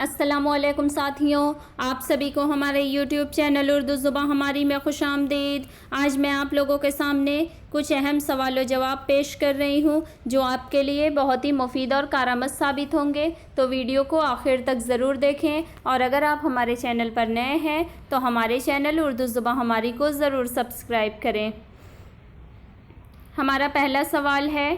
अस्सलामुअलैकुम साथियों, आप सभी को हमारे YouTube चैनल उर्दू ज़ुबान हमारी में खुशामदीद। आज मैं आप लोगों के सामने कुछ अहम सवाल जवाब पेश कर रही हूँ जो आपके लिए बहुत ही मुफीद और कारआमद साबित होंगे। तो वीडियो को आखिर तक ज़रूर देखें और अगर आप हमारे चैनल पर नए हैं तो हमारे चैनल उर्दू ज़ुबान हमारी को ज़रूर सब्सक्राइब करें। हमारा पहला सवाल है,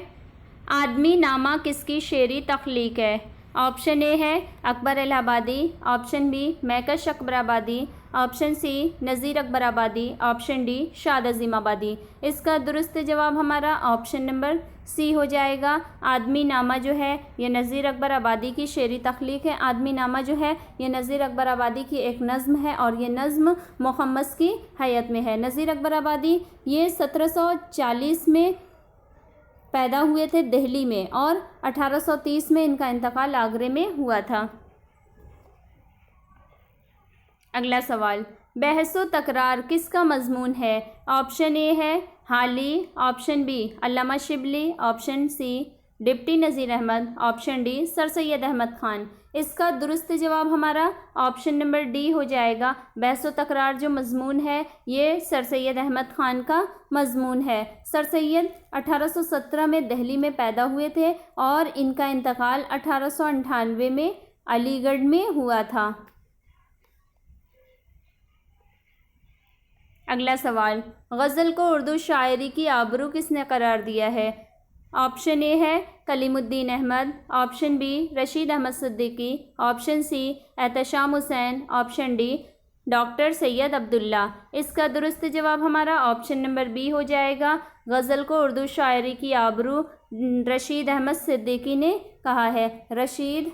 आदमी नामा किसकी शेरी तख्लीक है? ऑप्शन ए है Akbar Allahabadi, option B Maikash Akbarabadi, option C Nazeer Akbarabadi, option D Shad Azimabadi. इसका दुरुस्त जवाब हमारा ऑप्शन नंबर सी हो जाएगा। आदमी नामा जो है ये नज़ीर अकबराबादी की शेरी तख्लीक है। आदमी नामा जो है ये नज़ीर अकबराबादी की एक नज़्म है और ये नज़्म मुहम्मस की हयात में है। नज़ीर अकबराबादी ये 1740 में पैदा हुए थे दिल्ली में और 1830 में इनका इंतकाल आगरे में हुआ था। अगला सवाल, बहस व तकरार किसका मजमून है? ऑप्शन ए है Hali, option B Allama Shibli, option C deputy Nazir Ahmad, option D sir Syed Ahmad Khan. इसका दुरुस्त जवाब हमारा ऑप्शन नंबर डी हो जाएगा। बहस व तकरार जो मजमून है ये सर सैयद अहमद ख़ान का मजमून है। सर सैयद 1817 में दिल्ली में पैदा हुए थे और इनका इंतकाल 1898 में अलीगढ़ में हुआ था। अगला सवाल, गज़ल को उर्दू शायरी की आबरू किसने करार दिया है? ऑप्शन ए है Kalimuddin Ahmad, option B Rashid Ahmad Siddiqui, option C Ehtesham Hussain, option D doctor Syed Abdullah. इसका दुरुस्त जवाब हमारा ऑप्शन नंबर बी हो जाएगा। गज़ल को उर्दू शायरी की आबरू रशीद अहमद सिद्दीकी ने कहा है। रशीद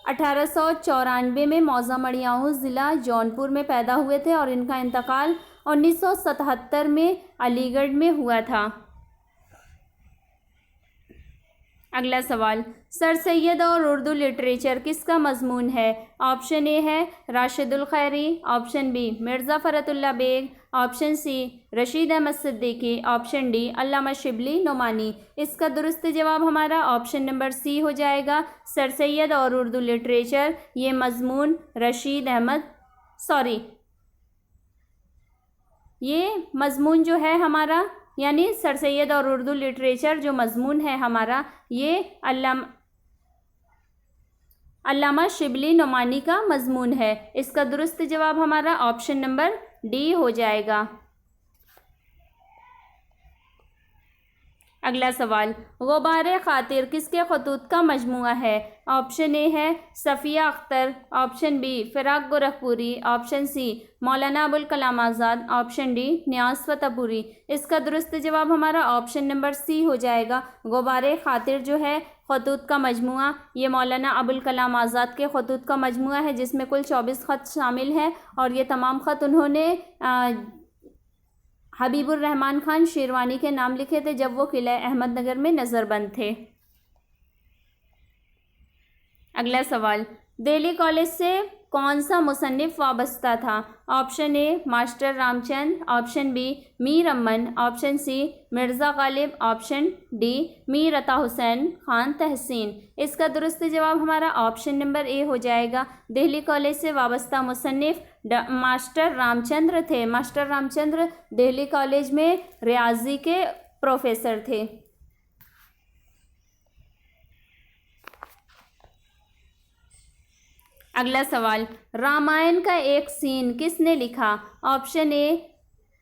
1894 में मौज़ा मड़ियाऊँ ज़िला जौनपुर में पैदा हुए थे और इनका इंतकाल 1977 में अलीगढ़ में हुआ था। अगला सवाल, सर सैयद और उर्दू लिटरेचर किसका मजमून है? ऑप्शन ए है Rashidul Khairi, option B Mirza Farhatullah Baig, option C Rashid Ahmad Siddiqui, option D Allama Shibli Nomani. इसका दुरुस्त जवाब हमारा ऑप्शन नंबर सी हो जाएगा। सर सैयद और उर्दू लिटरेचर ये मजमून ये मजमून जो है हमारा यानी सर सैयद और उर्दू लिटरेचर जो मजमून है हमारा ये अल्लामा शिबली नोमानी का मजमून है। इसका दुरुस्त जवाब हमारा ऑप्शन नंबर डी हो जाएगा। अगला सवाल, गुबारे खातिर किसके खतूत का मजमुआ है? ऑप्शन ए है Safia Akhtar, option B Firaq Gorakhpuri, option C Maulana Abul Kalam Azad, option D Niaz Fatehpuri. इसका दुरुस्त जवाब हमारा ऑप्शन नंबर सी हो जाएगा। गुबारे खातिर जो है खतूत का मजमुआ ये मौलाना अबुल कलाम आज़ाद के खतूत का मजमुआ है जिसमें कुल 24 ख़त शामिल हैं और ये तमाम ख़त उन्होंने हबीबुर रहमान ख़ान शेरवानी के नाम लिखे थे जब वो किला अहमदनगर में नज़रबंद थे। अगला सवाल, दिल्ली कॉलेज से कौन सा मुसन्निफ़ वाबस्ता था? Option A master Ramchand, option B Mir Aman, option C Mirza Ghalib, option D Mir Ata Hussain Khan तहसीन। इसका दुरुस्त जवाब हमारा ऑप्शन नंबर ए हो जाएगा। दिल्ली कॉलेज से वाबस्ता मुसन्निफ़ मास्टर रामचंद्र थे। मास्टर रामचंद्र दिल्ली कॉलेज में रियाजी के प्रोफेसर थे। अगला सवाल, रामायण का एक सीन किसने लिखा? Option A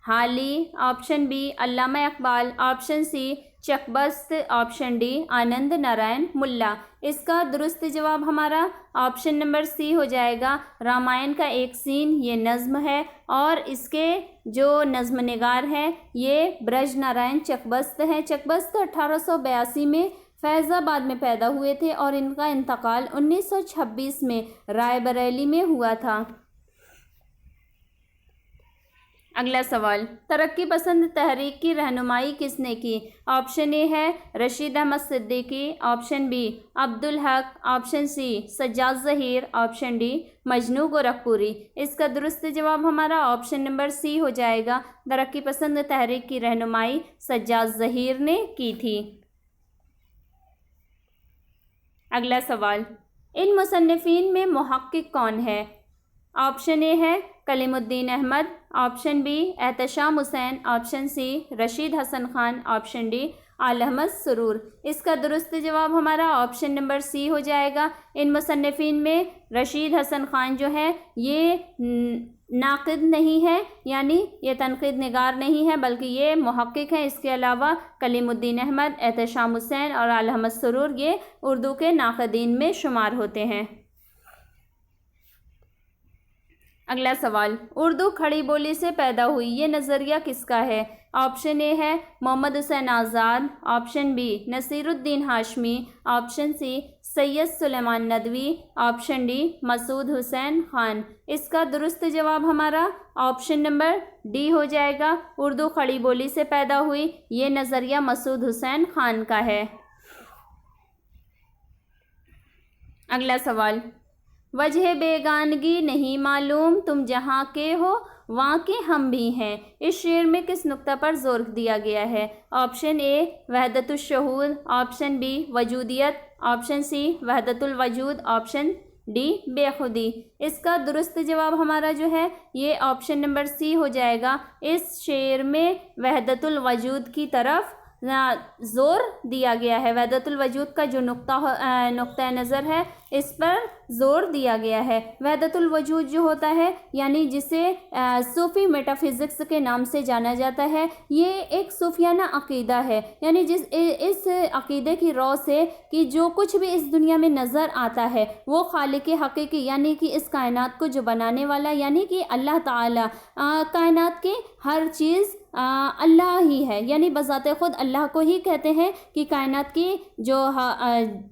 Hali, option B Allama Iqbal, option C Chakbast, option D Anand Narayan Mulla. इसका दुरुस्त जवाब हमारा ऑप्शन नंबर सी हो जाएगा। रामायण का एक सीन ये नज़्म है और इसके जो नज़्म निगार हैं ये ब्रज नारायण चकबस्त हैं। चकबस्त 1882 में फैज़ाबाद में पैदा हुए थे और इनका इंतकाल 1926 में रायबरेली में हुआ था। अगला सवाल, तरक्की पसंद तहरीक की रहनुमाई किसने की? ऑप्शन ए है Rashid Ahmad Siddiqui, option B Abdul Haq, option C Sajjad Zaheer, option D Majnun Gorakhpuri. इसका दुरुस्त जवाब हमारा ऑप्शन नंबर सी हो जाएगा। तरक्की पसंद तहरीक की रहनुमाई सज्जाद ज़हीर ने की थी। अगला सवाल, इन मुसन्निफ़ीन में मुहक्किक कौन है? ऑप्शन ए है Kalimuddin Ahmad, option B Ehtesham Hussain, option C Rashid Hasan Khan, option D Aal Ahmad Suroor. इसका दुरुस्त जवाब हमारा ऑप्शन नंबर सी हो जाएगा। इन मुसन्निफ़ीन में रशीद हसन खान जो है ये नाक़िद नहीं है, यानी ये तनक़ीद निगार नहीं है, बल्कि ये मुहक्किक हैं। इसके अलावा कलीमुद्दीन अहमद, एहतशाम हुसैन और आल अहमद सुरूर ये उर्दू के नाक़दीन में शुमार होते हैं। अगला सवाल, उर्दू खड़ी बोली से पैदा हुई ये नज़रिया किसका है? ऑप्शन ए है Mohammad Husain Azad, option B Naseeruddin Hashmi, option C Syed Sulaiman Nadvi, option D Masood Husain Khan. इसका दुरुस्त जवाब हमारा ऑप्शन नंबर डी हो जाएगा। उर्दू खड़ी बोली से पैदा हुई ये नज़रिया मसूद हुसैन खान का है। अगला सवाल, वजह बेगानगी नहीं मालूम तुम जहाँ के हो वहाँ के हम भी हैं, इस शेर में किस नुक्ता पर जोर दिया गया है? ऑप्शन ए वहदतुश शहूद, ऑप्शन बी वजूदियत, ऑप्शन सी वहदतुल वजूद, ऑप्शन डी बेखुदी। इसका दुरुस्त जवाब हमारा जो है ये ऑप्शन नंबर सी हो जाएगा। इस शेर में वहदतुल वजूद की तरफ ज़ोर दिया गया है। वहदतुल वजूद का जो नुक्ता नज़र है इस पर ज़ोर दिया गया है। वहदतुल वजूद जो होता है यानी जिसे सूफ़ी मेटाफिज़िक्स के नाम से जाना जाता है, ये एक सूफियाना अक़ीदा है। यानी इस अक़ीदे की रौ से कि जो कुछ भी इस दुनिया में नज़र आता है वो खालिक हक़ीक़ी यानी कि इस कायनात को जो बनाने वाला यानी कि अल्लाह ताला, कायनात की हर चीज़ अल्लाह ही है, यानी बज़ाते ख़ुद अल्लाह को ही कहते हैं कि कायनात की जो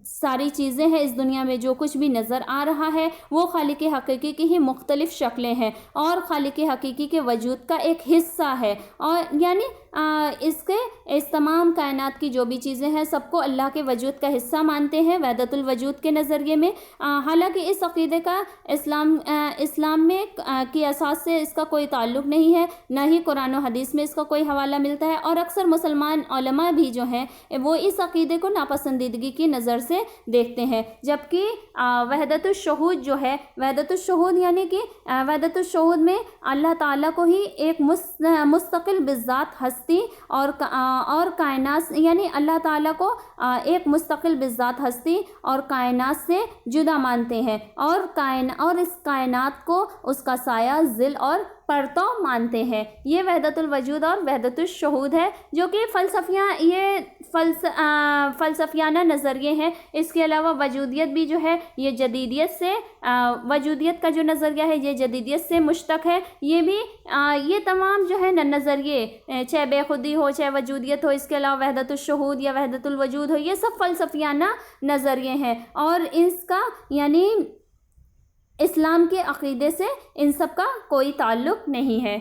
सारी चीज़ें हैं इस दुनिया में जो कुछ भी नज़र आ रहा है वो खालिक हक़ीक़ी की ही मुख्तलिफ़ शक्लें हैं और खालिक हक़ीक़ी के वजूद का एक हिस्सा है। और यानी इसके इस तमाम कायनात की जो भी चीज़ें हैं सबको अल्लाह के वजूद का हिस्सा मानते हैं वहदतुल वजूद के नज़रिए में। हालांकि इस अक़ीदे का इस्लाम में की असास से इसका कोई ताल्लुक़ नहीं है, न ही कुरान और हदीस में इसका कोई हवाला मिलता है। और अक्सर मुसलमान उलमा भी जो हैं वो इस अक़ीदे को नापसंदीदगी की नज़र से देखते हैं। जबकि वहदतुश शहूद जो है, वहदतुश शहूद यानी कि वहदतुश शहूद में अल्लाह ताला को ही एक मुस्तकिल बिज़ात हस्ती और कायनात यानी अल्लाह ताला को एक मुस्तकिल बिज़ात हस्ती और कायनात से जुदा मानते हैं और इस कायनात को उसका साया, ज़िल और परताव मानते हैं। ये वहदतुल वजूद और वहदतुश शहूद है जो कि फ़लसफ़ियाना नज़रिए हैं। इसके अलावा वजूदियत भी जो है ये जदीदियत से वजूदियत का जो नज़रिया है ये जदीदियत से मुश्तक़ है। ये भी ये तमाम जो है नज़रिए चाहे बेखुदी हो चाहे वजूदियत हो, इसके अलावा वहदतुश शहूद या वहदतुल वजूद हो, ये सब फ़लसफ़ियाना नज़रिए हैं और इसका यानी इस्लाम के अक़ीदे से इन सब का कोई ताल्लुक़ नहीं है।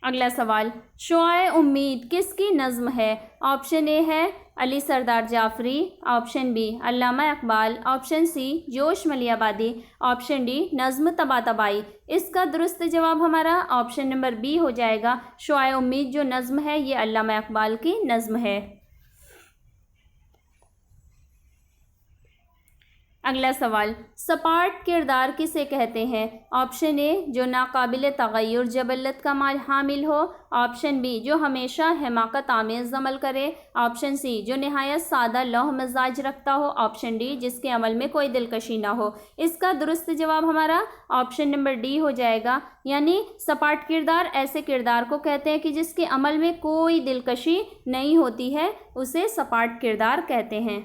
अगला सवाल, शुआए उम्मीद किसकी नज़्म है? ऑप्शन ए है अली सरदार जाफ़री, ऑप्शन बी अल्लामा इक़बाल, ऑप्शन सी जोश मलियाबादी, ऑप्शन डी नज़्म तबातबाई। इसका दुरुस्त जवाब हमारा ऑप्शन नंबर बी हो जाएगा। शुआए उम्मीद जो नज़्म है ये अल्लामा इक़बाल की नज़्म है। अगला सवाल, सपाट किरदार किसे कहते हैं? ऑप्शन ए जो नाकाबिल तग़य्युर जबलत का हामिल हो, ऑप्शन बी जो हमेशा हिमाकत आमेज़ अमल करे, ऑप्शन सी जो नहायत सादा लौह मिजाज रखता हो, ऑप्शन डी जिसके अमल में कोई दिलकशी ना हो। इसका दुरुस्त जवाब हमारा ऑप्शन नंबर डी हो जाएगा। यानी सपाट किरदार ऐसे किरदार को कहते हैं कि जिसके अमल में कोई दिलकशी नहीं होती है, उसे सपाट किरदार कहते हैं।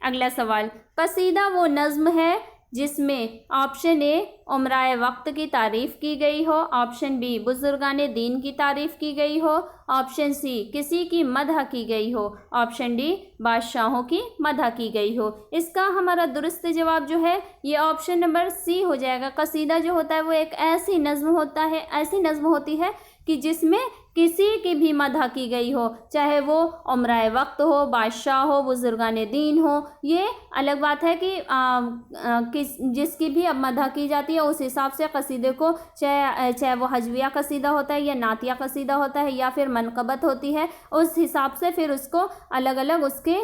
अगला सवाल, कसीदा वो नज़्म है जिसमें ऑप्शन ए उमराए वक्त की तारीफ़ की गई हो, ऑप्शन बी बुजुर्गाने दीन की तारीफ़ की गई हो, ऑप्शन सी किसी की मदह की गई हो, ऑप्शन डी बादशाहों की मदह की गई हो। इसका हमारा दुरुस्त जवाब जो है ये ऑप्शन नंबर सी हो जाएगा। कसीदा जो होता है वो एक ऐसी नज़्म होती है कि जिसमें किसी की भी मदह की गई हो, चाहे वो उम्राए वक्त हो, बादशाह हो, बुजुर्गान दीन हो। ये अलग बात है कि जिसकी भी अब मदह की जाती है उस हिसाब से कसीदे को, चाहे वो हजविया कसीदा होता है या नातिया कसीदा होता है या फिर मनक़बत होती है, उस हिसाब से फिर उसको अलग अलग उसके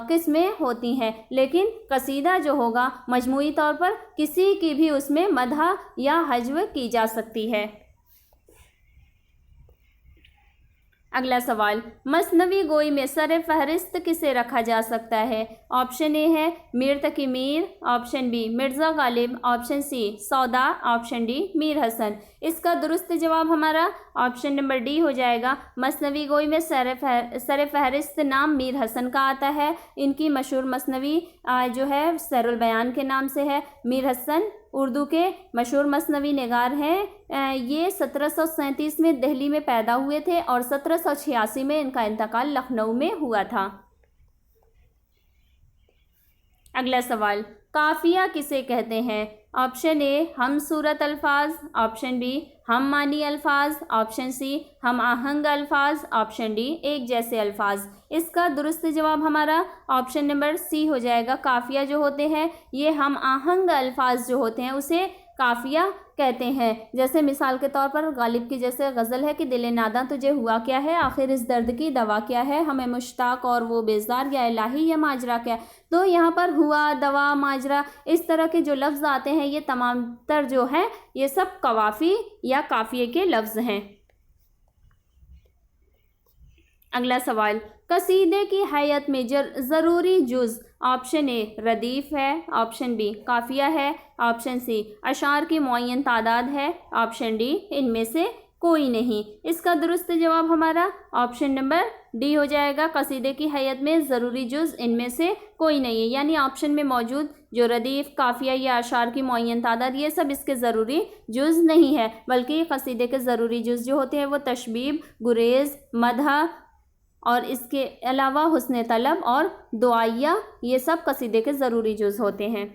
किस्में होती हैं। लेकिन कसीदा जो होगा मजमूई तौर पर किसी की भी उसमें मदह या हजव की जा सकती है। अगला सवाल, मसनवी गोई में सर फहरिस्त किसे रखा जा सकता है? ऑप्शन ए है Mir Taqi Mir, option B Mirza Ghalib, option C Sauda, option D Mir Hasan. इसका दुरुस्त जवाब हमारा ऑप्शन नंबर डी हो जाएगा। मसनवी गोई में सर फहरिस्त नाम मीर हसन का आता है। इनकी मशहूर मसनवी जो है सैरुल बयान के नाम से है। मीर हसन उर्दू के मशहूर मसनवी निगार हैं। ये 1737 में दिल्ली में पैदा हुए थे और 1786 में इनका इंतकाल लखनऊ में हुआ था। अगला सवाल, काफिया किसे कहते हैं? ऑप्शन ए हम सूरत अल्फाज, ऑप्शन बी हम मानी अल्फाज, ऑप्शन सी हम आहंग अल्फाज, ऑप्शन डी एक जैसे अल्फाज। इसका दुरुस्त जवाब हमारा ऑप्शन नंबर सी हो जाएगा। काफिया जो होते हैं ये हम आहंग अल्फाज जो होते हैं उसे काफिया कहते हैं। जैसे मिसाल के तौर पर गालिब की जैसे गज़ल है कि दिले नादा तुझे हुआ क्या है, आखिर इस दर्द की दवा क्या है, हमें मुश्ताक और वो बेजार, या इलाही या माजरा क्या। तो यहाँ पर हुआ, दवा, माजरा, इस तरह के जो लफ्ज़ आते हैं ये तमाम तर जो हैं ये सब कवाफी या काफिए के लफ्ज़ हैं। अगला सवाल, कसीदे की हैयत में ज़रूरी जुज़, ऑप्शन ए रदीफ़ है, ऑप्शन बी काफिया है, ऑप्शन सी अशार की मुअय्यन तादाद है, ऑप्शन डी इनमें से कोई नहीं। इसका दुरुस्त जवाब हमारा ऑप्शन नंबर डी हो जाएगा। कसीदे की हैयत में ज़रूरी जुज़ इनमें से कोई नहीं है, यानी ऑप्शन में मौजूद जो रदीफ़, काफिया या अशार की मुअय्यन तादाद ये सब इसके ज़रूरी जुज़ नहीं है, बल्कि कसीदे के ज़रूरी जुज़ जो होते हैं वो तशबीब, गुरेज़, मदह और इसके अलावा हुस्न तलब और दुआया, ये सब कसीदे के ज़रूरी जुज़ होते हैं।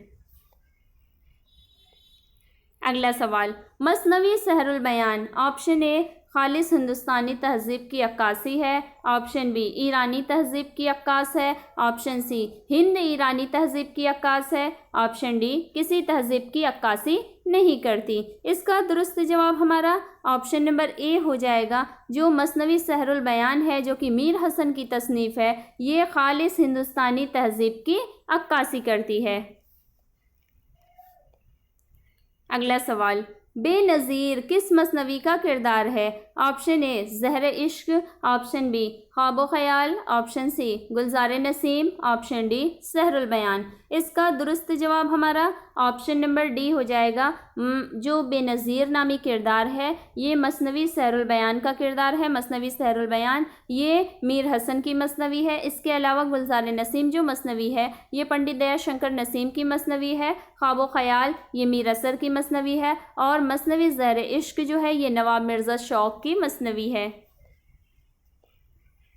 अगला सवाल, मसनवी सहरुल बयान, ऑप्शन ए खालिस हिंदुस्तानी तहज़ीब की अक्कासी है, ऑप्शन बी ईरानी तहज़ीब की अक्कास है, ऑप्शन सी हिंद ईरानी तहज़ीब की अक्कास है, ऑप्शन डी किसी तहज़ीब की अक्कासी नहीं करती। इसका दुरुस्त जवाब हमारा ऑप्शन नंबर ए हो जाएगा। जो मसनवी सहरुल बयान है जो कि मीर हसन की तसनीफ़ है, ये खालिस हिंदुस्तानी तहज़ीब की अक्कासी करती है। अगला सवाल, बेनज़ीर किस मसनवी का किरदार है? ऑप्शन ए ज़हर इश्क, ऑप्शन बी ख्वाब ख़याल, ऑप्शन सी गुलजार नसीम, ऑप्शन डी सहरुल बयान। इसका दुरुस्त जवाब हमारा ऑप्शन नंबर डी हो जाएगा। जो बेनज़ीर नामी किरदार है ये मसनवी सहरुल बयान का किरदार है। मसनवी सहरुल बयान ये मीर हसन की मसनवी है। इसके अलावा गुलजार नसीम जो मसनवी है ये पंडित दया शंकर नसीम की मसनवी है। ख्वाब ख़याल ये मीर असर की मसनवी है और मसनवी ज़हर इश्क जो है ये नवाब मिर्ज़ा शौक़ की मसनवी है।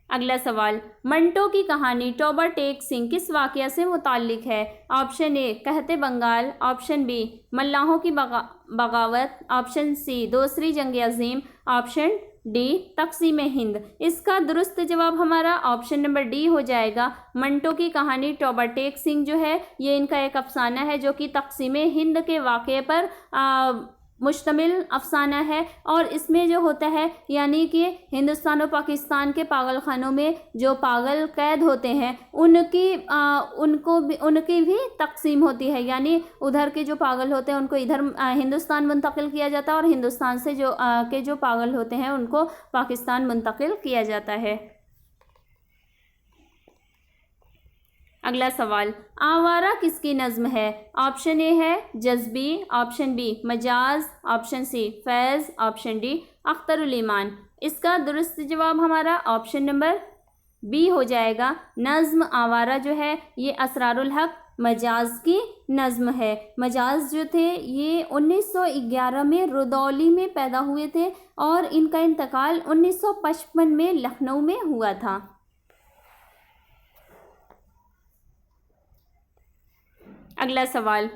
अगला सवाल, मंटो की कहानी टोबा टेक सिंह किस वाक़या से मुताल्लिक है? ऑप्शन ए कहते बंगाल, ऑप्शन बी मल्लाहों की बगावत, ऑप्शन सी दूसरी जंग अज़ीम, ऑप्शन डी तक़सीम हिंद। इसका दुरुस्त जवाब हमारा ऑप्शन नंबर डी हो जाएगा। मंटो की कहानी टोबा टेक सिंह जो है ये इनका एक अफसाना है जो कि तक़सीम हिंद के वाक़े पर मुश्तमिल अफसाना है। और इसमें जो होता है यानी कि हिंदुस्तान और पाकिस्तान के पागल खानों में जो पागल कैद होते हैं उनकी भी तकसीम होती है, यानी उधर के जो पागल होते हैं उनको इधर हिंदुस्तान मुंतकिल किया जाता है और हिंदुस्तान से जो पागल होते हैं उनको पाकिस्तान मुंतकिल किया जाता है। अगला सवाल, आवारा किसकी नज़्म है? ऑप्शन ए है Jazbi, option B Majaz, option C Faiz, option D Akhtarul Iman. इसका दुरुस्त जवाब हमारा ऑप्शन नंबर बी हो जाएगा। नज़्म आवारा जो है ये असरारुल हक मजाज की नज़्म है। मजाज जो थे ये 1911 में रुदौली में पैदा हुए थे और इनका इंतकाल 1955 में लखनऊ में हुआ था। अगला सवाल,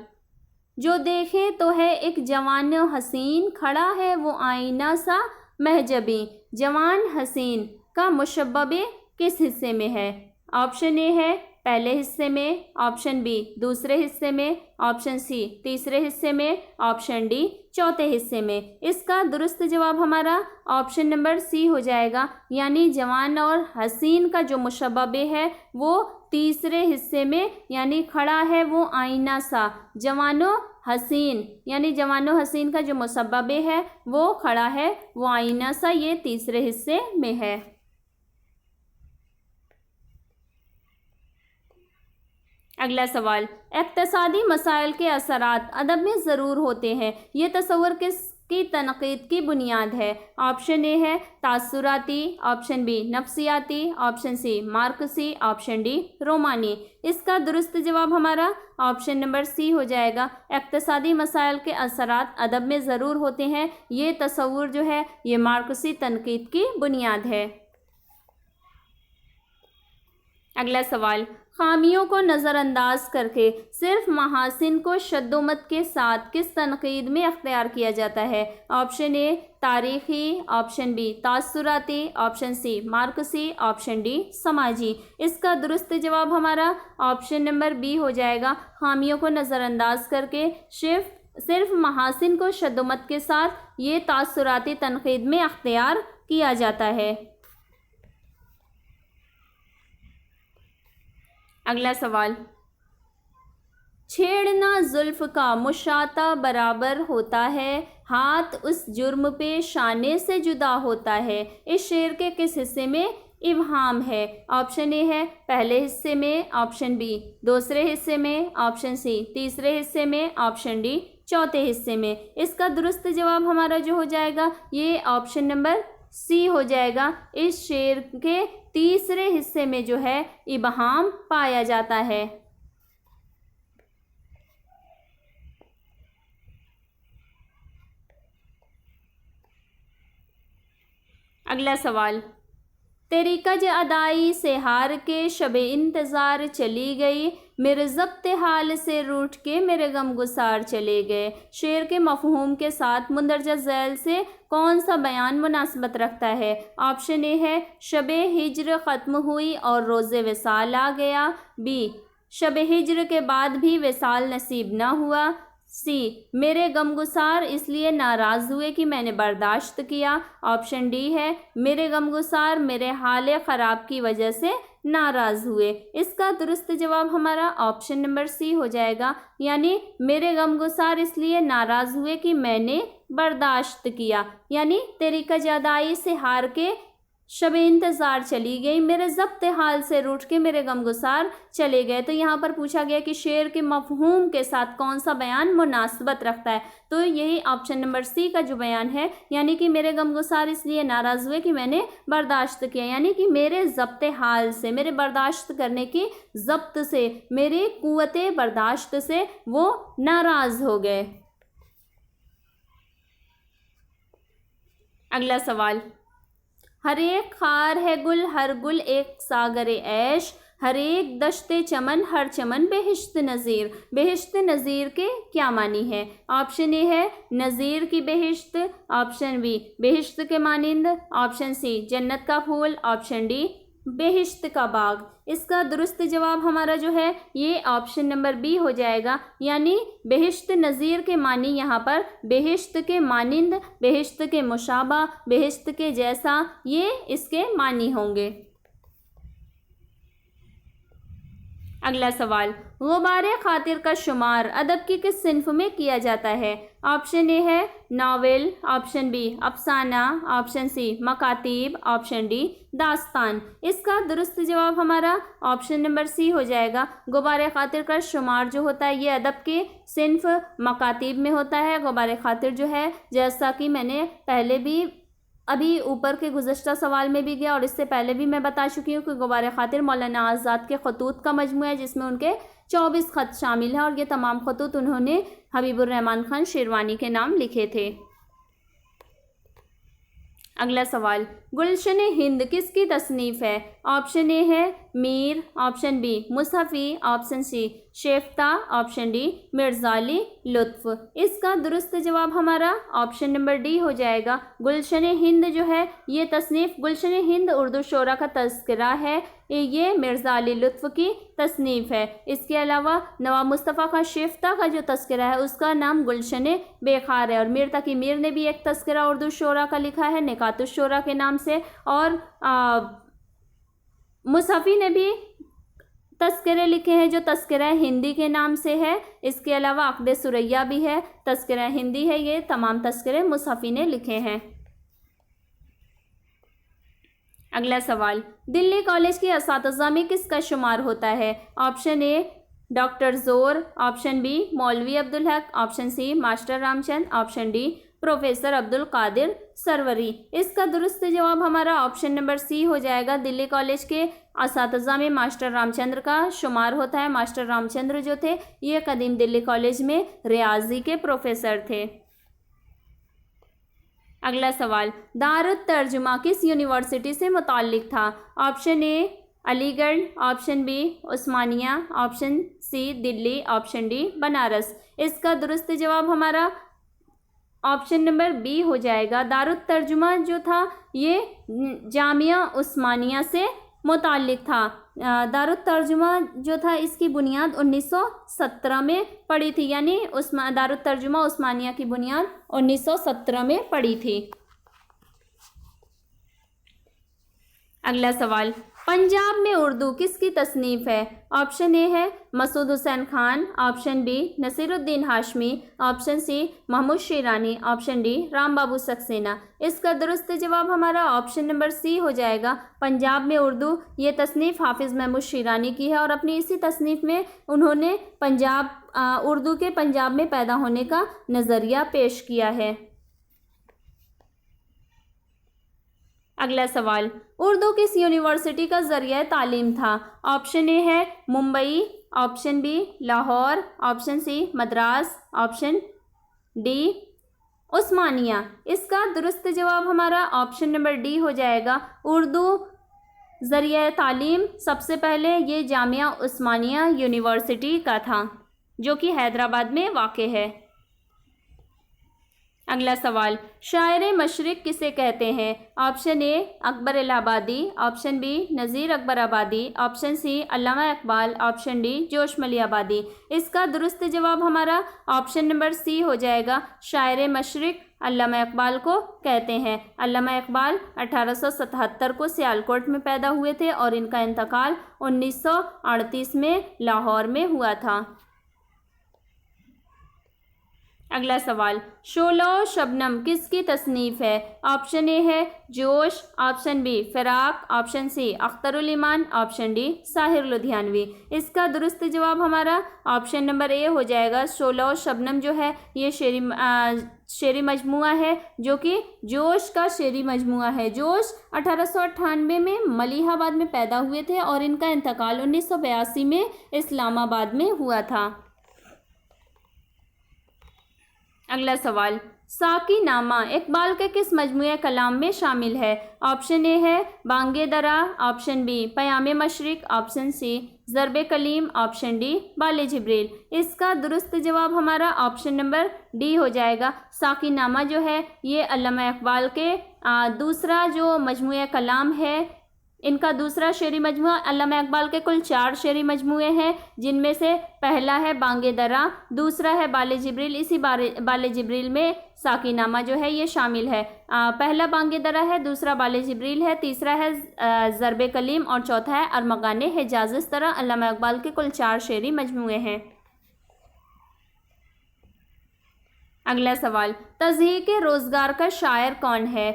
जो देखे तो है एक जवान हसीन, खड़ा है वो आईना सा महजबी। जवान हसीन का मुशब्बे किस हिस्से में है? ऑप्शन ए है पहले हिस्से में, ऑप्शन बी दूसरे हिस्से में, ऑप्शन सी तीसरे हिस्से में, ऑप्शन डी चौथे हिस्से में। इसका दुरुस्त जवाब हमारा ऑप्शन नंबर सी हो जाएगा, यानी जवान और हसीन का जो मुशब्बे है वो तीसरे हिस्से में यानी खड़ा है वो आईना सा। जवानो हसीन यानी जवानो हसीन का जो मुशब्बे है वो खड़ा है वो आईना सा, ये तीसरे हिस्से में है। अगला सवाल, इक्तिसादी मसाइल के असरात अदब में ज़रूर होते हैं, ये तस्वुर किसकी तनकीद की बुनियाद है? ऑप्शन ए है तासुराती, ऑप्शन बी नफ्सियाती, ऑप्शन सी मार्क्सी, ऑप्शन डी रोमानी। इसका दुरुस्त जवाब हमारा ऑप्शन नंबर सी हो जाएगा। इक्तिसादी मसाइल के असरात अदब में ज़रूर होते हैं, ये तस्वुर जो है ये मार्क्सी तनकीद की बुनियाद है। अगला सवाल, खामियों को नज़रअंदाज करके सिर्फ महासिन को शद्दोमत के साथ किस तनकीद में अख्तियार किया जाता है? ऑप्शन ए तारीख़ी, ऑप्शन बी तासुराती, ऑप्शन सी मार्क्सी, ऑप्शन डी समाजी। इसका दुरुस्त जवाब हमारा ऑप्शन नंबर बी हो जाएगा। खामियों को नज़रअंदाज करके सिर्फ महासिन को शद्दोमत के साथ ये तासुराती तनकीद में अख्तियार किया जाता है। अगला सवाल, छेड़ना जुल्फ का मुशाता बराबर होता है, हाथ उस जुर्म पे शाने से जुदा होता है, इस शेर के किस हिस्से में इब्हाम है? ऑप्शन ए है पहले हिस्से में, ऑप्शन बी दूसरे हिस्से में, ऑप्शन सी तीसरे हिस्से में, ऑप्शन डी चौथे हिस्से में। इसका दुरुस्त जवाब हमारा जो हो जाएगा ये ऑप्शन नंबर सी हो जाएगा। इस शेर के तीसरे हिस्से में जो है इब्हाम पाया जाता है। अगला सवाल, तेरी कज अदाई से हार के शबे इंतज़ार चली गई, मेरे ज़ब्त हाल से रूठ के मेरे गम गुसार चले गए, शेर के मफ़हूम के साथ मुंदरजा ज़ैल से कौन सा बयान मुनासबत रखता है? ऑप्शन ए है शबे हिज्र ख़त्म हुई और रोज़े विसाल आ गया, बी शबे हिज्र के बाद भी विसाल नसीब ना हुआ, सी मेरे गमगुसार इसलिए नाराज़ हुए कि मैंने बर्दाश्त किया, ऑप्शन डी है मेरे गमगुसार मेरे हाल ख़राब की वजह से नाराज़ हुए। इसका दुरुस्त जवाब हमारा ऑप्शन नंबर सी हो जाएगा, यानी मेरे गमगुसार इसलिए नाराज़ हुए कि मैंने बर्दाश्त किया, यानी तेरी कजादाई से हार के शब इंतज़ार चली गई, मेरे ज़ब्त हाल से रूठ के मेरे गमगुसार चले गए। तो यहाँ पर पूछा गया कि शेर के मफ़हूम के साथ कौन सा बयान मुनासबत रखता है, तो यही ऑप्शन नंबर सी का जो बयान है, यानी कि मेरे गमगुसार इसलिए नाराज़ हुए कि मैंने बर्दाश्त किया, यानी कि मेरे ज़ब्त हाल से, मेरे बर्दाश्त करने की ज़ब्त से, मेरी क़ुव्वत बर्दाश्त से वो नाराज़ हो गए। अगला सवाल, हर एक खार है गुल हर गुल एक सागरे ऐश, हर एक दश्ते चमन हर चमन बेहिश्त नज़ीर, बेहिश्त नज़ीर के क्या मानी है? ऑप्शन ए है नज़ीर की बेहिश्त, ऑप्शन बी बेहिश्त के मानिंद, ऑप्शन सी जन्नत का फूल, ऑप्शन डी बेहिश्त का बाग। इसका दुरुस्त जवाब हमारा जो है ये ऑप्शन नंबर बी हो जाएगा, यानी बेहिश्त नज़ीर के मानी यहाँ पर बेहिश्त के मानिंद, बेहिश्त के मुशाबा, बेहिश्त के जैसा, ये इसके मानी होंगे। अगला सवाल, गुबारे खातिर का शुमार अदब की किस सिन्फ में किया जाता है? ऑप्शन ए है नावल, ऑप्शन बी अफसाना, ऑप्शन सी मकातीब, ऑप्शन डी दास्तान। इसका दुरुस्त जवाब हमारा ऑप्शन नंबर सी हो जाएगा। गुबारे खातिर का शुमार जो होता है ये अदब के सिन्फ मकातीब में होता है। गुबारे खातिर जो है, जैसा कि मैंने पहले भी अभी ऊपर के गुज़श्ता सवाल में भी गया और इससे पहले भी मैं बता चुकी हूँ कि गुबारे खातिर मौलाना आज़ाद के खतूत का मजमू है, जिसमें उनके 24 ख़त शामिल हैं और ये तमाम खतूत उन्होंने हबीबुर रहमान खान शेरवानी के नाम लिखे थे। अगला सवाल, गुलशन हिंद किसकी तसनीफ़ है? ऑप्शन ए है Mir, option B Mushafi, option C Shefta, option D Mirza Ali Lutf. इसका दुरुस्त जवाब हमारा ऑप्शन नंबर डी हो जाएगा। गुलशन हिंद जो है ये तसनीफ़, गुलशन हिंद उर्दू शोरा का तज़किरा है, ये मिर्ज़ाली लुत्फ़ की तसनीफ़ है। इसके अलावा नवाब मुस्तफ़ा का शेफ्ता का जो तज़किरा है उसका नाम गुलशन बेखार है। और मीर तकी मीर ने भी एक तज़किरा उर्दू शोरा का लिखा है निकातुश शोरा के नाम से, और मुसहफ़ी ने भी तज़किरे लिखे हैं जो तज़किरा हिंदी के नाम से है। इसके अलावा अक़द सुरैया भी है, तज़किरा हिंदी है। ये तमाम तज़किरे मुसहफ़ी ने लिखे हैं। अगला सवाल, दिल्ली कॉलेज के असातिज़ा में किसका शुमार होता है? Option A doctor Zore, option B Maulvi Abdul Haq, option C master Ramchand, option D professor Abdul Qadir Sarwari. इसका दुरुस्त जवाब हमारा ऑप्शन नंबर सी हो जाएगा। दिल्ली कॉलेज के असातिज़ा में मास्टर रामचंद्र का शुमार होता है। मास्टर रामचंद्र जो थे ये कदीम दिल्ली कॉलेज में रियाजी के प्रोफेसर थे। अगला सवाल, दारुत तर्जुमा किस यूनिवर्सिटी से मुताल्लिक था? Option A Aligarh, option B Osmania, option C Delhi, option D Banaras. इसका दुरुस्त जवाब हमारा ऑप्शन नंबर बी हो जाएगा। दारुत तर्जुमा जो था ये जामिया उस्मानिया से मुताल्लिक था। दारुत तर्जुमा जो था इसकी बुनियाद 1917 में पड़ी थी, यानी दारुत तर्जुमा उस्मानिया की बुनियाद 1917 में पड़ी थी। अगला सवाल, पंजाब में उर्दू किसकी तसनीफ़ है? ऑप्शन ए है Masood Husain Khan, option B Naseeruddin Hashmi, option C Mahmood Shirani, option D Ram Babu Saksena. इसका दुरुस्त जवाब हमारा ऑप्शन नंबर सी हो जाएगा। पंजाब में उर्दू ये तसनीफ़ हाफिज़ महमूद शिरानी की है और अपनी इसी तसनीफ़ में उन्होंने उर्दू के पंजाब में पैदा होने का नज़रिया पेश किया है। अगला सवाल, उर्दू किस यूनिवर्सिटी का ज़रिया तालीम था? ऑप्शन ए है Mumbai, option B Lahore, option C Madras, option D Osmania. इसका दुरुस्त जवाब हमारा ऑप्शन नंबर डी हो जाएगा। उर्दू ज़रिया तालीम सबसे पहले ये जामिया उस्मानिया यूनिवर्सिटी का था जो कि हैदराबाद में वाक़ है। अगला सवाल, शायर मशरिक़ किसे कहते हैं? Option A Akbar Allahabadi, option B Nazeer Akbar Abadi, option C Allama Iqbal, option D Josh Mali Abadi. इसका दुरुस्त जवाब हमारा ऑप्शन नंबर सी हो जाएगा। शायर मशरिक़ अल्लामा इकबाल को कहते हैं। अल्लामा इकबाल 1877 को सियालकोट में पैदा हुए थे और इनका इंतकाल 1938 में लाहौर में हुआ था। अगला सवाल, शोलो शबनम किसकी तसनीफ़ है? ऑप्शन ए है Josh, option B Firaq, option C Akhtarul Iman, option D Sahir Ludhianvi. इसका दुरुस्त जवाब हमारा ऑप्शन नंबर ए हो जाएगा। शोलो शबनम जो है ये शेरी मजमुआ है जो कि जोश का शेरी मजमुआ है। जोश 1898 में मलिहाबाद में पैदा हुए थे और इनका इंतकाल 1982 में इस्लामाबाद में हुआ था। अगला सवाल, साकी नामा इकबाल के किस मजमूए कलाम में शामिल है? ऑप्शन ए है Bange Dara, option B Payame Mashriq, option C Zarbe Kaleem, option D Bale Jibreel. इसका दुरुस्त जवाब हमारा ऑप्शन नंबर डी हो जाएगा। साकी नामा जो है ये अल्लामा इकबाल के दूसरा जो मजमूए कलाम है, इनका दूसरा शेरी मजमूआ। अल्लामा इकबाल के कुल 4 शेरी मजमूए हैं जिनमें से पहला है बांगे दरा, दूसरा है बाले जिब्रील। इसी बाले जिब्रील में साकी नामा जो है ये शामिल है। पहला बांगे दरा है, दूसरा बाले जिब्रील है, तीसरा है ज़रबे कलीम और चौथा है अरमगाने हिजाज़। इस तरह अल्लामा इकबाल के कुल 4 शेरी मजमूए हैं। अगला सवाल, तज़हीक रोज़गार का शायर कौन है?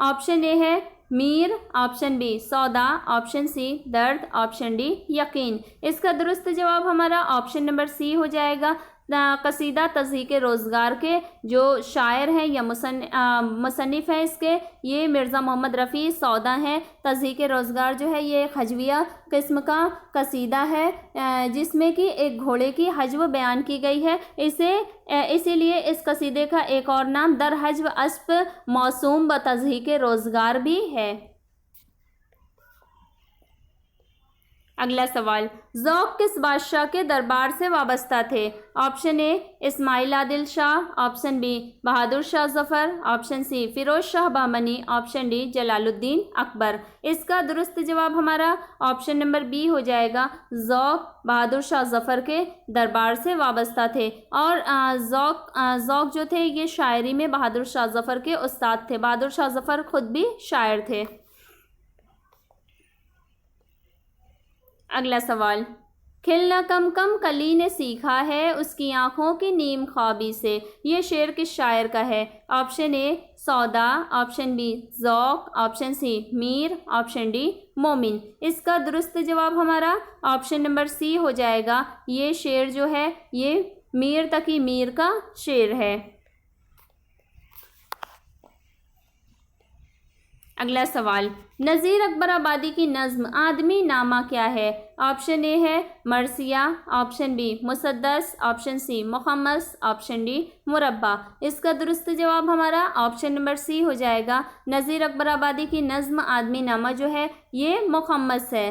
ऑप्शन ए है मीर, ऑप्शन बी सौदा, ऑप्शन सी दर्द, ऑप्शन डी यकीन। इसका दुरुस्त जवाब हमारा ऑप्शन नंबर सी हो जाएगा। कसीदा तज़हीक रोज़गार के जो शायर हैं या मुसन्निफ़ हैं इसके, ये मिर्ज़ा मोहम्मद रफ़ी सौदा हैं। तज़हीक रोज़गार जो है ये एक हजविया किस्म का कसीदा है जिसमें कि एक घोड़े की हजव बयान की गई है। इसीलिए इस कसीदे का एक और नाम दर हजव अस्प मौसूम ब तज़हीक रोज़गार भी है। अगला सवाल, ज़ौक़ किस बादशाह के दरबार से वाबस्ता थे? Option A Ismail Adil Shah, option B Bahadur Shah Zafar, option C Firoz Shah Bahmani, option D Jalaluddin Akbar. इसका दुरुस्त जवाब हमारा ऑप्शन नंबर बी हो जाएगा। ज़ौक़ बहादुर शाह ज़फ़र के दरबार से वाबस्ता थे और ज़ौक़ जो थे ये शायरी में बहादुर शाह ज़फ़र के उस्ताद थे। बहादुर शाह ज़फ़र खुद भी शायर थे। अगला सवाल, खिलना कम कम कली ने सीखा है उसकी आँखों की नीम ख्वाबी से, ये शेर किस शायर का है? Option A Sauda, option B Zauq, option C Mir, option D Momin. इसका दुरुस्त जवाब हमारा ऑप्शन नंबर सी हो जाएगा। ये शेर जो है ये मीर तकी मीर का शेर है। अगला सवाल, नज़ीर अकबर आबादी की नज़्म आदमी नामा क्या है? ऑप्शन ए है मरसिया, ऑप्शन बी मुसद्दस, ऑप्शन सी मुखम्मस, ऑप्शन डी मुरब्बा। इसका दुरुस्त जवाब हमारा ऑप्शन नंबर सी हो जाएगा। नज़ीर अकबर आबादी की नज़्म आदमी नामा जो है ये मुखम्मस है।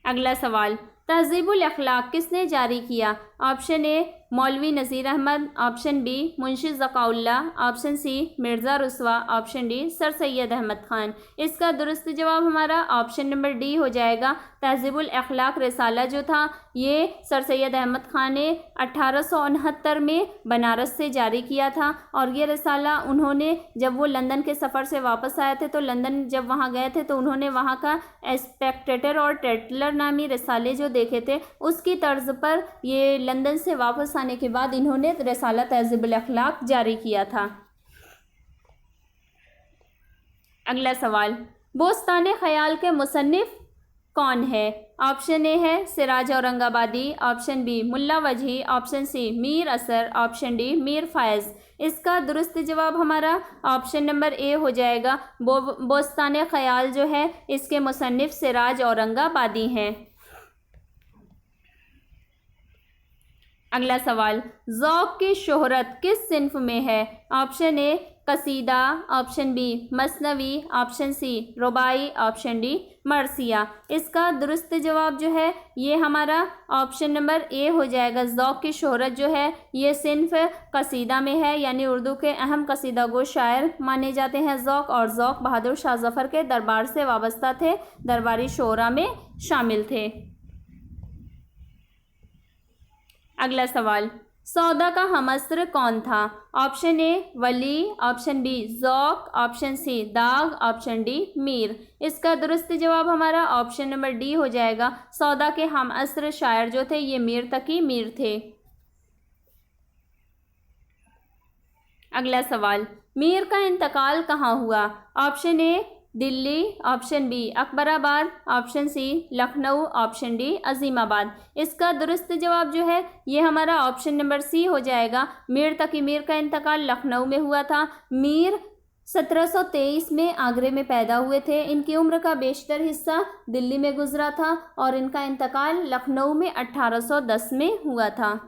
अगला सवाल, तहज़ीबुल अखलाक किसने जारी किया? Option A Maulvi Nazir Ahmad, option B Munshi Zakaullah, option C Mirza Ruswa, option D sir Syed Ahmad Khan. इसका दुरुस्त जवाब हमारा ऑप्शन नंबर डी हो जाएगा। तहज़ीबुल अखलाक रिसाला जो था ये सर सैयद अहमद ख़ान ने 1869 में बनारस से जारी किया था और ये रिसाला उन्होंने जब वो लंदन के सफ़र से वापस आए थे तो लंदन जब वहाँ गए थे तो उन्होंने वहाँ का स्पेक्टेटर और टेटलर नामी रिसाले जो देखे थे उसकी तर्ज पर ये लंदन से वापस आने के बाद इन्होंने रिसाला तहज़ीबुल अखलाक जारी किया था। अगला सवाल, बोस्तान ख़याल के मुसन्निफ़ कौन है? ऑप्शन ए है सिराज औरंगाबादी, ऑप्शन बी मुल्ला वजही, ऑप्शन सी मीर असर, ऑप्शन डी मीर फ़ायज़। इसका दुरुस्त जवाब हमारा ऑप्शन नंबर ए हो जाएगा। बोस्तान ख़याल जो है इसके मुसन्निफ़ सिराज औरंगाबादी हैं। अगला सवाल, ज़ौक़ की शोहरत किस सिन्फ में है? ऑप्शन ए कसीदा, ऑप्शन बी मसनवी, ऑप्शन सी रुबाई, ऑप्शन डी मरसिया। इसका दुरुस्त जवाब जो है ये हमारा ऑप्शन नंबर ए हो जाएगा। ज़ौक़ की शोहरत जो है ये सिन्फ कसीदा में है, यानी उर्दू के अहम कसीदा गो शायर माने जाते हैं ज़ौक़, और ज़ौक़ बहादुर शाह ज़फ़र के दरबार से वाबस्ता थे, दरबारी शोरा में शामिल थे। अगला सवाल, सौदा का हमअस्र कौन था? Option A Wali, option B Zauq, option C Dagh, option D Mir. इसका दुरुस्त जवाब हमारा ऑप्शन नंबर डी हो जाएगा। सौदा के हमअस्र शायर जो थे ये मीर तकी मीर थे। अगला सवाल, मीर का इंतकाल कहाँ हुआ? Option A Delhi, option B Akbarabad, option C Lucknow, option D Azimabad. इसका दुरुस्त जवाब जो है ये हमारा ऑप्शन नंबर सी हो जाएगा। मीर तकी मीर का इंतकाल लखनऊ में हुआ था। मीर 1723 में आगरे में पैदा हुए थे। इनकी उम्र का बेशतर हिस्सा दिल्ली में गुजरा था और इनका इंतकाल लखनऊ में 1810 में हुआ था।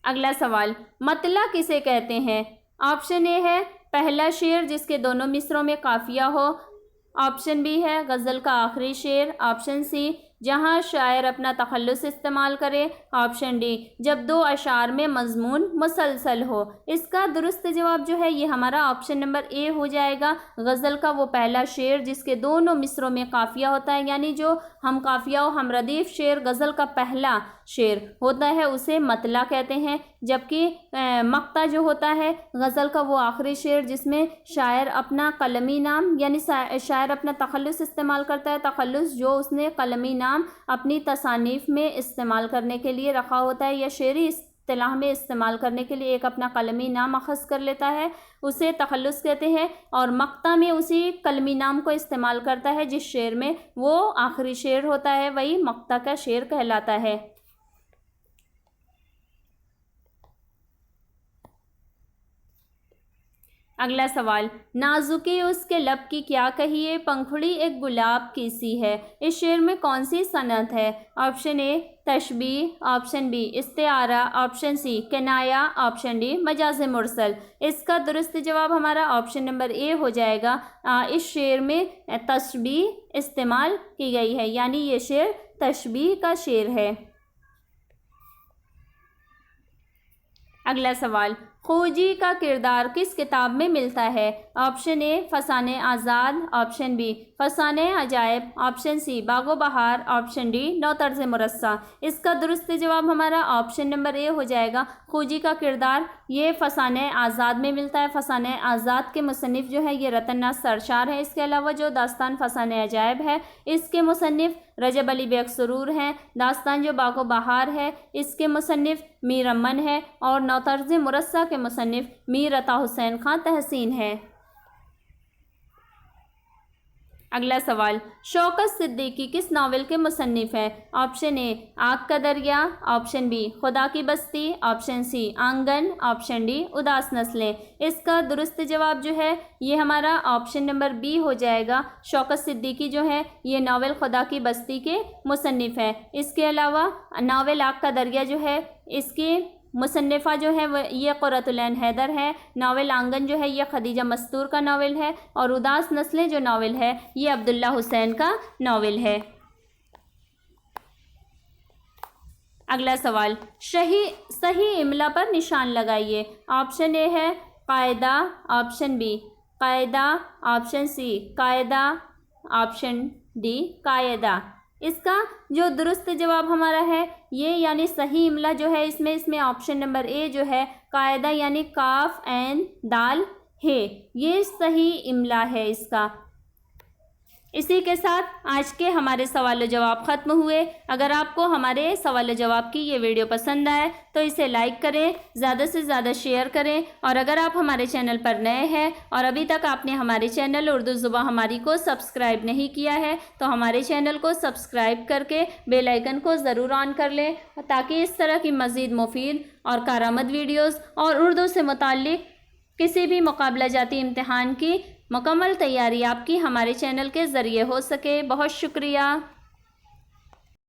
अगला सवाल, मतला किसे कहते हैं? ऑप्शन ए है पहला शेर जिसके दोनों मिसरों में काफिया हो, ऑप्शन बी है गज़ल का आखिरी शेर, ऑप्शन सी जहाँ शायर अपना तखल्लुस इस्तेमाल करे, ऑप्शन डी जब दो अशार में मजमून मुसलसल हो। इसका दुरुस्त जवाब जो है ये हमारा ऑप्शन नंबर ए हो जाएगा। गज़ल का वो पहला शेर जिसके दोनों मिसरों में काफिया होता है, यानी जो हम काफिया और हम रदीफ शेर गज़ल का पहला शेर होता है उसे मतला कहते हैं, जबकि मक्ता जो होता है गज़ल का वो आखिरी शेर जिसमें शायर अपना कलमी नाम यानी शायर अपना तखल्लुस इस्तेमाल करता है, तखल्लुस जो उसने कलमी नाम अपनी तसानीफ़ में इस्तेमाल करने के लिए रखा होता है या शेरी इस्तिलाह में इस्तेमाल करने के लिए एक अपना कलमी नाम अख़ज़ कर लेता है, उसे तखल्लुस कहते हैं। और मक्ता में उसी कलमी नाम को इस्तेमाल करता है जिस शेर में वो आखिरी शेर होता है, वही मक्ता का शेर कहलाता है। अगला सवाल, नाजुकी उसके लब की क्या कहिए, पंखुड़ी एक गुलाब की सी है। इस शेर में कौन सी सनत है? ऑप्शन ए तशबीह, ऑप्शन बी इस्तिआरा, ऑप्शन सी किनाया, ऑप्शन डी मजाज मुरसल। इसका दुरुस्त जवाब हमारा ऑप्शन नंबर ए हो जाएगा। इस शेर में तशबीह इस्तेमाल की गई है, यानी ये शेर तशबीह का शेर है। अगला सवाल, खोजी का किरदार किस किताब में मिलता है? ऑप्शन ए फसाने आज़ाद, ऑप्शन बी फसाने अजायब, ऑप्शन सी बागो बहार, ऑप्शन डी नौ तर्ज मुरस्सा। इसका दुरुस्त जवाब हमारा ऑप्शन नंबर ए हो जाएगा। खोजी का किरदार ये फसाने आज़ाद में मिलता है। फसाने आज़ाद के मुसन्निफ जो है ये रतन सरशार है। इसके अलावा जो दास्तान फसाने अजायब है इसके मुसन्निफ रजब अली बेग सुरूर हैं। दास्तान जो बागो बहार है इसके मुसन्निफ मीर अमन है और नौ तर्ज मुरस्सा के मुसन्निफ मीर अता हुसैन खां तहसीन है। अगला सवाल, शौकत सिद्दीकी किस नावल के मुसन्निफ हैं? ऑप्शन ए आग का दरिया, ऑप्शन बी खुदा की बस्ती, ऑप्शन सी आंगन, ऑप्शन डी उदास नस्लें। इसका दुरुस्त जवाब जो है ये हमारा ऑप्शन नंबर बी हो जाएगा। शौकत सिद्दीकी जो है ये नावल खुदा की बस्ती के मुसन्निफ है। इसके अलावा नावल आग का दरिया जो है इसके मुसन्निफ़ा जो है वह ये क़ुर्रतुल ऐन हैदर है। नावल आंगन जो है ये खदीजा मस्तूर का नावल है और उदास नस्लें जो नावल है ये अब्दुल्ला हुसैन का नावल है। अगला सवाल, सही इमला पर निशान लगाइए। ऑप्शन ए है कायदा, ऑप्शन बी कायदा, ऑप्शन सी कायदा, ऑप्शन डी कायदा। इसका जो दुरुस्त जवाब हमारा है ये यानी सही इमला जो है इसमें ऑप्शन नंबर ए जो है कायदा यानी काफ एन दाल है, ये सही इमला है इसका। इसी के साथ आज के हमारे सवाल जवाब ख़त्म हुए। अगर आपको हमारे सवाल जवाब की ये वीडियो पसंद आए तो इसे लाइक करें, ज़्यादा से ज़्यादा शेयर करें। और अगर आप हमारे चैनल पर नए हैं और अभी तक आपने हमारे चैनल उर्दू ज़ुबान हमारी को सब्सक्राइब नहीं किया है तो हमारे चैनल को सब्सक्राइब करके बेल आइकन को ज़रूर ऑन कर लें ताकि इस तरह की मज़ीद मुफीद और कारआमद वीडियोज़ और उर्दू से मुताल्लिक़ किसी भी मुकाबला जाती इम्तिहान की मुकम्मल तैयारी आपकी हमारे चैनल के ज़रिए हो सके। बहुत शुक्रिया।